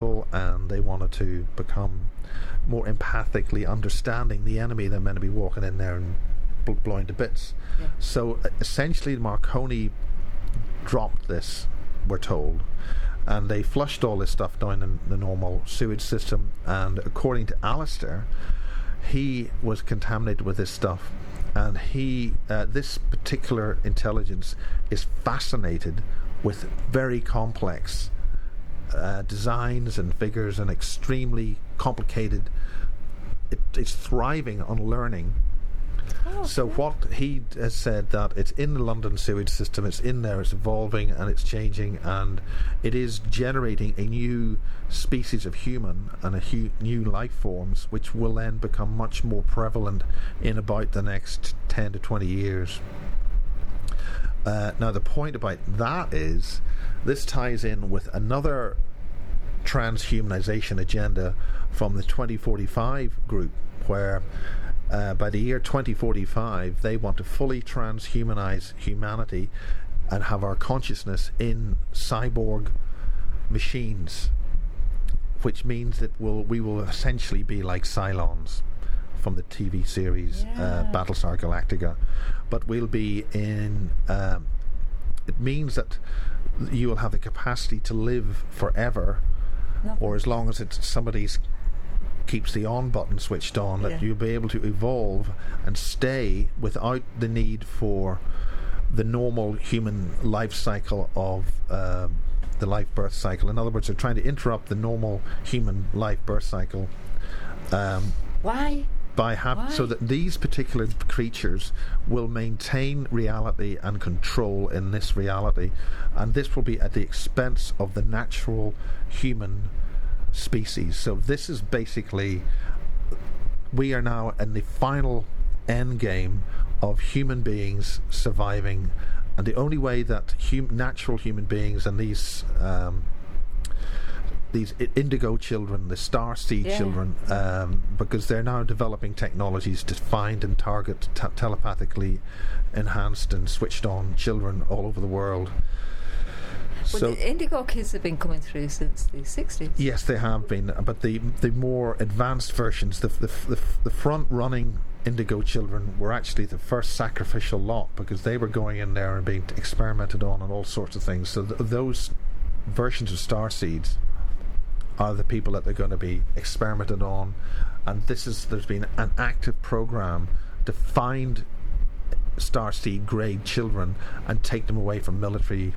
and they wanted to become more empathically understanding the enemy than meant to be walking in there and blowing to bits. Yeah. So essentially Marconi dropped this, we're told, and they flushed all this stuff down in the normal sewage system, and according to Alistair, he was contaminated with this stuff, and this particular intelligence is fascinated with very complex designs and figures and extremely complicated. It's thriving on learning. So what he has said, that it's in the London sewage system, it's in there, it's evolving and it's changing, and it is generating a new species of human and new life forms, which will then become much more prevalent in about the next 10 to 20 years. Now the point about that is, this ties in with another transhumanization agenda from the 2045 group, where by the year 2045 they want to fully transhumanize humanity and have our consciousness in cyborg machines, which means that we will essentially be like Cylons from the TV series Battlestar Galactica, but we'll be in it means that you will have the capacity to live forever, or as long as somebody's keeps the on button switched on, that you'll be able to evolve and stay without the need for the normal human life cycle of the life birth cycle. In other words, they're trying to interrupt the normal human life birth cycle. Why? So that these particular creatures will maintain reality and control in this reality, and this will be at the expense of the natural human species. So this is basically, we are now in the final end game of human beings surviving, and the only way that natural human beings and these indigo children, the star seed children, because they're now developing technologies to find and target telepathically enhanced and switched on children all over the world. Well, so the indigo kids have been coming through since the 60s. Yes, they have been, but the more advanced versions, the front running indigo children were actually the first sacrificial lot, because they were going in there and being experimented on and all sorts of things. So those versions of star seeds are the people that they're going to be experimented on, and there's been an active program to find starseed grade children and take them away from military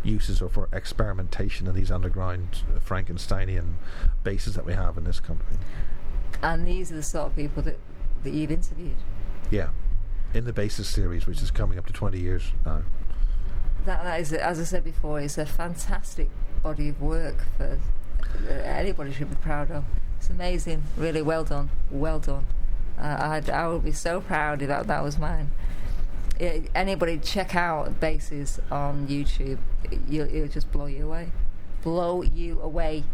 uses or for experimentation in these underground Frankensteinian bases that we have in this country. And these are the sort of people that you've interviewed? Yeah, in the Basis series, which is coming up to 20 years now. That is, as I said before, it's a fantastic body of work for anybody should be proud of. It's amazing, really well done. I would be so proud if that was mine. Anybody check out Bases on YouTube, it'll just blow you away.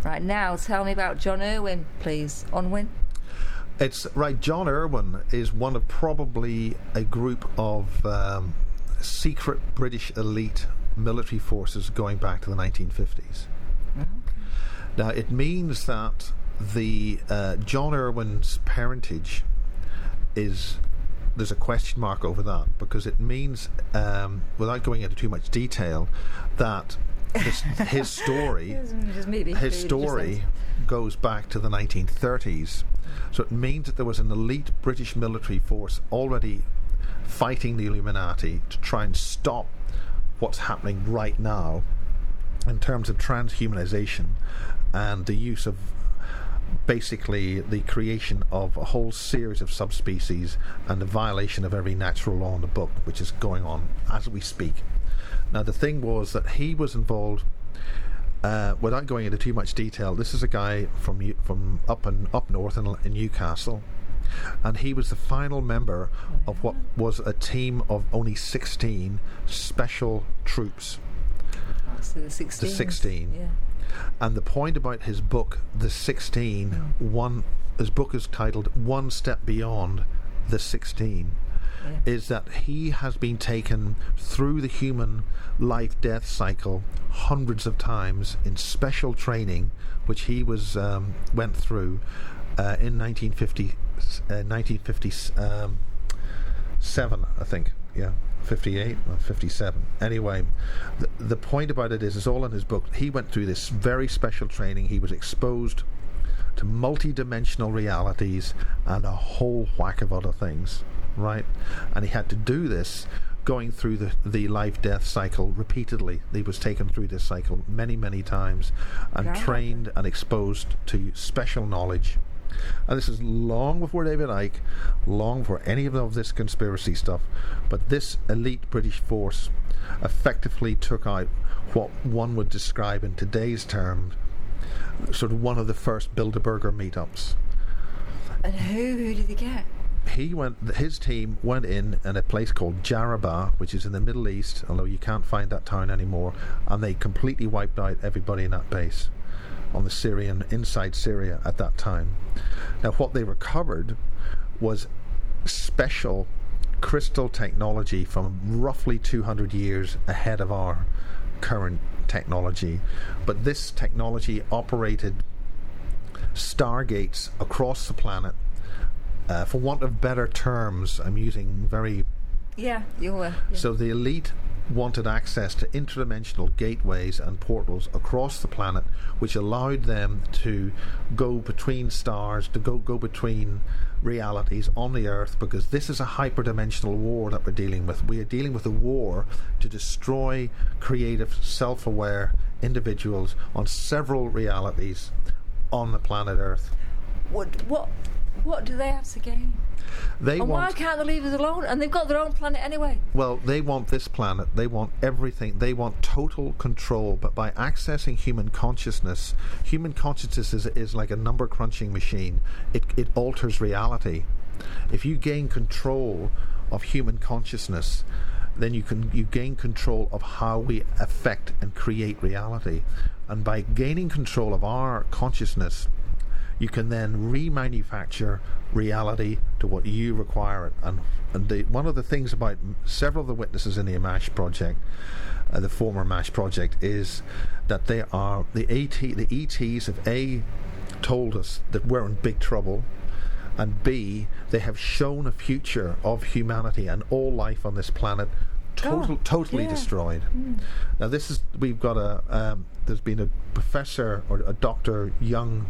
Right now, tell me about John Irwin, please. Unwin? It's right. John Irwin is one of probably a group of secret British elite military forces going back to the 1950s. Okay. Now, it means that the John Irwin's parentage is, there's a question mark over that, because it means, without going into too much detail, that his story goes back to the 1930s. So it means that there was an elite British military force already fighting the Illuminati to try and stop what's happening right now in terms of transhumanization and the use of basically the creation of a whole series of subspecies and the violation of every natural law in the book, which is going on as we speak. Now, the thing was that he was involved, without going into too much detail, this is a guy from up north in Newcastle, and he was the final member of what was a team of only 16 special troops. So the 16. Yeah. And the point about his book, The 16, his book is titled One Step Beyond the 16, is that he has been taken through the human life-death cycle hundreds of times in special training which he was went through in 1957, I think. Yeah, 58 or 57. Anyway, the point about it is, it's all in his book. He went through this very special training. He was exposed to multi-dimensional realities and a whole whack of other things, right? And he had to do this going through the life-death cycle repeatedly. He was taken through this cycle many times and trained and exposed to special knowledge. And this is long before David Icke, long before any of this conspiracy stuff. But this elite British force effectively took out what one would describe in today's terms sort of one of the first Bilderberger meetups. And who did he get? His team went in a place called Jarabah, which is in the Middle East, although you can't find that town anymore, and they completely wiped out everybody in that base on the inside Syria at that time. Now, what they recovered was special crystal technology from roughly 200 years ahead of our current technology, but this technology operated stargates across the planet. For want of better terms, I'm using very... Yeah, you were. Yeah. So the elite wanted access to interdimensional gateways and portals across the planet, which allowed them to go between stars, to go between realities on the Earth, because this is a hyperdimensional war that we're dealing with. We are dealing with a war to destroy creative, self-aware individuals on several realities on the planet Earth. What do they have to gain? Why can't they leave us alone? And they've got their own planet anyway. Well, they want this planet. They want everything. They want total control. But by accessing human consciousness is like a number crunching machine. It alters reality. If you gain control of human consciousness, then you gain control of how we affect and create reality. And by gaining control of our consciousness, you can then remanufacture reality to what you require it. And one of the things about several of the witnesses in the MASH project, the former MASH project, is that they are the ETs have A, told us that we're in big trouble, and B, they have shown a future of humanity and all life on this planet totally destroyed. Now we've got there's been a professor, or a Dr. Young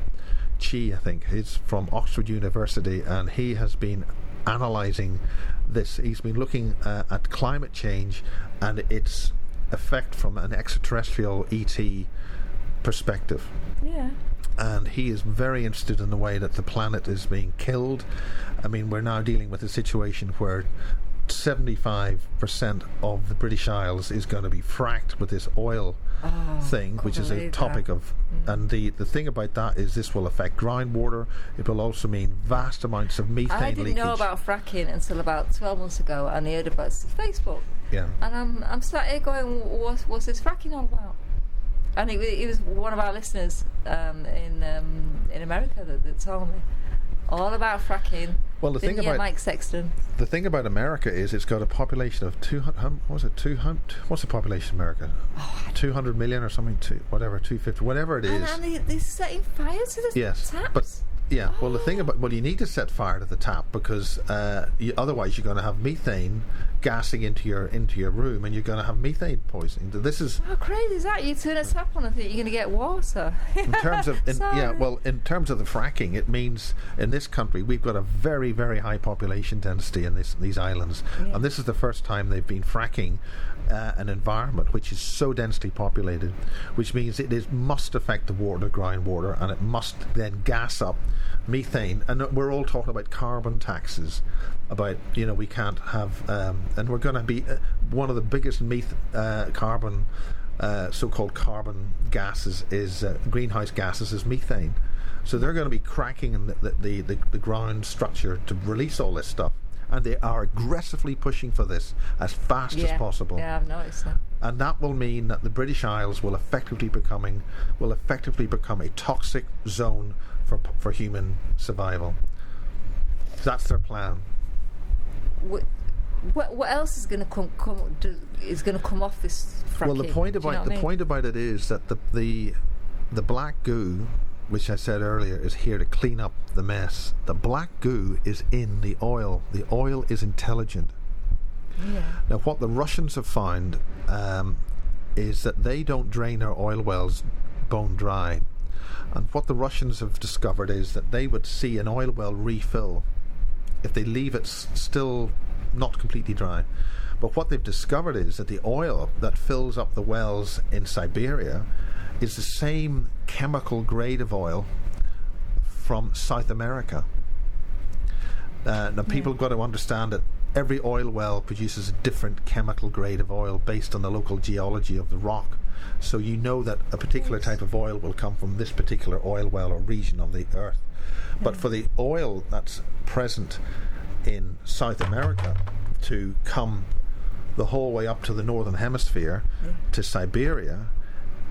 Chi, I think. He's from Oxford University, and he has been analysing this. He's been looking at climate change and its effect from an extraterrestrial ET perspective. Yeah. And he is very interested in the way that the planet is being killed. I mean, we're now dealing with a situation where 75% of the British Isles is going to be fracked with this oil thing, which is a topic of... And the thing about that is this will affect groundwater. It will also mean vast amounts of methane leakage. I didn't know about fracking until about 12 months ago, and I heard about Facebook. Yeah. And I'm sat here going, what's this fracking all about? And it was one of our listeners in America that told me all about fracking. Well, the thing about Mike Sexton. The thing about America is it's got a population of 200. What's the population of America? 200 million or something. 250, whatever it is. And they're setting fire to the taps. But yeah. Well, the thing about you need to set fire to the tap, because otherwise you're going to have methane gassing into your room, and you're going to have methane poisoning. This is how crazy is that? You turn a tap on and think you're going to get water. In terms of in terms of the fracking, it means in this country we've got a very, very high population density in these islands, and this is the first time they've been fracking an environment which is so densely populated, which means it must affect the groundwater, and it must then gas up methane. And we're all talking about carbon taxes, about we can't have and we're going to be one of the biggest carbon so-called carbon gases is greenhouse gases is methane. So they're going to be cracking in the ground structure to release all this stuff, and they are aggressively pushing for this as fast as possible. Yeah, I've noticed that. And that will mean that the British Isles will effectively become a toxic zone for human survival. That's their plan. What else is going to come off this fracking? Well, the point about it is that the black goo which I said earlier, is here to clean up the mess. The black goo is in the oil. The oil is intelligent. Yeah. Now, what the Russians have found is that they don't drain their oil wells bone dry. And what the Russians have discovered is that they would see an oil well refill if they leave it still not completely dry. But what they've discovered is that the oil that fills up the wells in Siberia is the same chemical grade of oil from South America. Now, people have got to understand that every oil well produces a different chemical grade of oil based on the local geology of the rock. So you know that a particular type of oil will come from this particular oil well or region of the earth. But for the oil that's present in South America to come the whole way up to the northern hemisphere to Siberia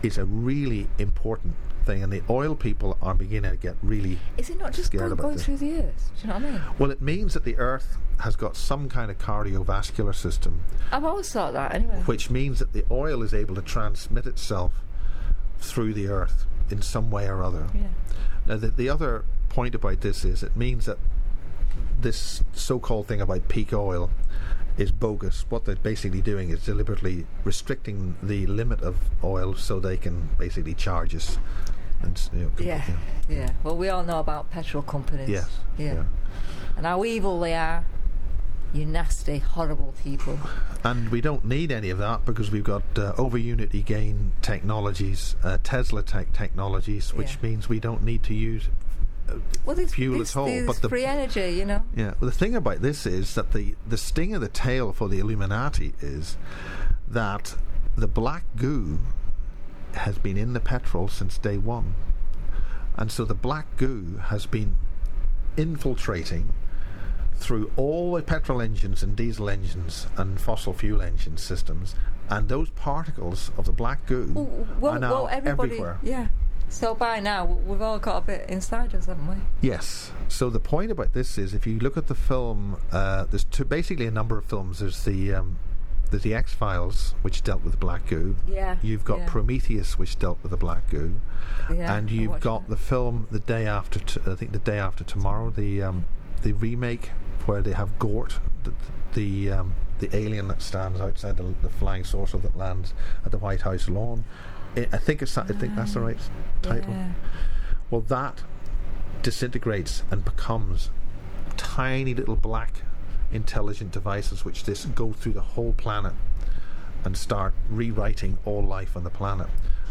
is a really important thing, and the oil people are beginning to get really Is it not just scared going through the earth? Do you know what I mean? Well, it means that the earth has got some kind of cardiovascular system, I've always thought that anyway. which means that the oil is able to transmit itself through the earth in some way or other. Yeah. Now, the other point about this is it means that this so-called thing about peak oil is bogus. What they're basically doing is deliberately restricting the limit of oil so they can basically charge us. And, Yeah. Well, we all know about petrol companies. Yes. Yeah. And how evil they are. You nasty, horrible people. And we don't need any of that because we've got over-unity gain technologies, Tesla technologies, which means we don't need to use fuel at all. But the free energy, you know. Yeah. Well, the thing about this is that the sting of the tail for the Illuminati is that the black goo has been in the petrol since day one, and so the black goo has been infiltrating through all the petrol engines and diesel engines and fossil fuel engine systems, and those particles of the black goo are now everywhere. Yeah. So by now we've all got a bit inside us, haven't we? Yes. So the point about this is, if you look at the film, there's basically a number of films. There's the X-Files, which dealt with black goo. Yeah. You've got Prometheus, which dealt with the black goo. Yeah. And you've got the film The Day After, I think The Day After Tomorrow, the remake where they have Gort, the alien that stands outside the flying saucer that lands at the White House lawn. I think that's the right title. Yeah. Well, that disintegrates and becomes tiny little black intelligent devices which go through the whole planet and start rewriting all life on the planet.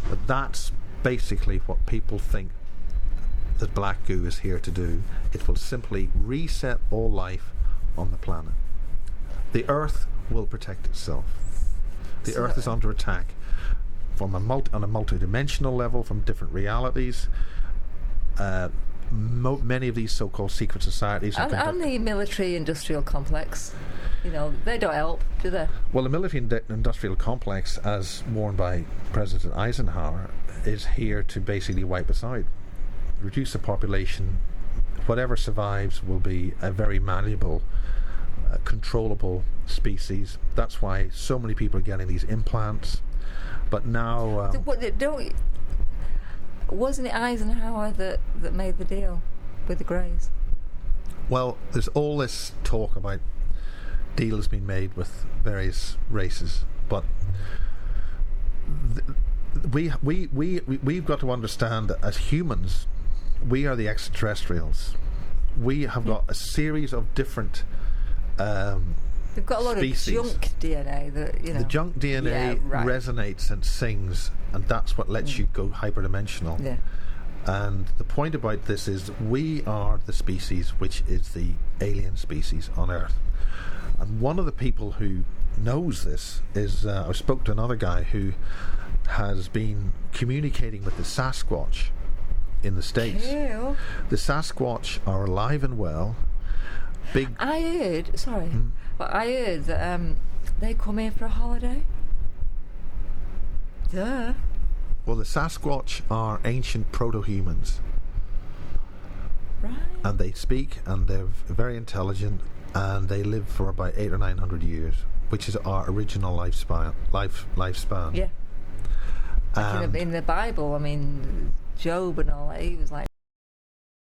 But that's basically what people think that black goo is here to do. It will simply reset all life on the planet. The Earth will protect itself. The Earth is under attack from on a multi-dimensional level, from different realities. Many of these so-called secret societies and the military-industrial complex, you know, they don't help, do they? Well, the military-industrial complex, as warned by President Eisenhower, is here to basically wipe us out, reduce the population. Whatever survives will be a very malleable, controllable species. That's why so many people are getting these implants. But now... wasn't it Eisenhower that made the deal with the Greys? Well, there's all this talk about deals being made with various races, but we've got to understand that as humans, we are the extraterrestrials. We have got a series of different we've got a lot species. Of junk DNA that, you know. The junk DNA resonates and sings, and that's what lets you go hyperdimensional. Yeah. And the point about this is we are the species which is the alien species on Earth. And one of the people who knows this is, I spoke to another guy who has been communicating with the Sasquatch in the States. Ew. The Sasquatch are alive and well. I heard that they come here for a holiday. Duh. Well, the Sasquatch are ancient proto-humans. Right. And they speak, and they're very intelligent, and they live for about 800 or 900 years, which is our original lifespan. Yeah. In the Bible, I mean, Job and all that. He was like